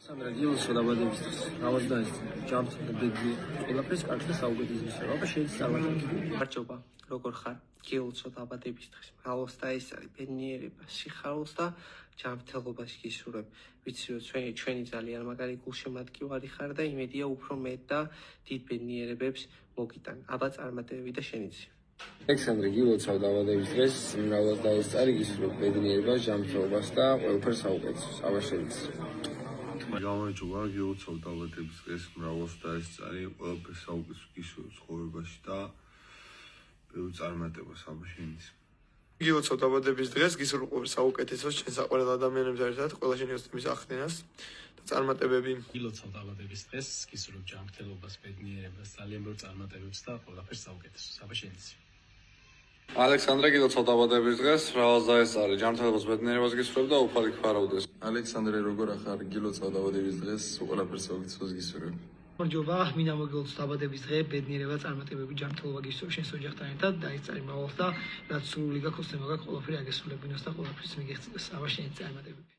Alexandra Gilso დაბადების დღეს გამოსდაის ჯამთი ბედი ყველაფერს კარგს და საუგედის მისება შეიძლება წარმატებული. მარჯობა, როგორ ხარ? გილოცო დაბადების დღეს მრავალს დაესწარი ბედნიერება, სიხარულს და ჯანმრთელობას გისურვებ. ვიცი რომ ჩვენი ძალიან მაგარი გულშემატკივარი ხარ და იმედია უფრო მეტ და დიდ ბედნიერებებს მოგიტან. აბა წარმატებები და შენიცი. Alexandra Gilso დაბადების დღეს მრავალს დაესწარი გისურვებ ბედნიერებას, ჯანმრთელობას და ყველაფერს საუგედს. აბა შენიცი. გამარჯობა, გილოცავ დაბადების დღეს მრავალს დაესწარი ყველაფერს საუკეთესო გისურვებ ცხოვრებაში და ბევრ წარმატებას აბა შენიცი. გილოცავ დაბადების დღეს გისურვებ საუკეთესოს ჩვენ საყვარელ ადამიანებს ერთად ყველა შენი ოცნების ახდენას და წარმატებები. გილოცავ დაბადების დღეს გისურვებ ჯანმრთელობას, ბედნიერებას, ძალიან ბევრ წარმატებებს და ყველაფერს საუკეთესოს. აბა შენიცი. Alexandra Gilso დაბადების დღეს მრავალს დაესწარი ჯანმრთელობას, ბედნიერებას გისურვებ და უფალი გფარავდეს. Alexandra როგორ ახარ? გილოცავ დაბადების დღეს ყველაფერს საუკეთესოს გისურვებ. მარჯობა, მინდა მოგილოცო დაბადების დღე, ბედნიერება, წარმატებები, ჯანმრთელობა გისურვებ შენს ოჯახთან ერთად, დაესწარი მრავალს და რაც სრული გაქვს, ოცნება გაქვს, ყველაფერი აგესრულებინოს და ყველაფერს მიგეღწევს. აბა შენი წარმატებები.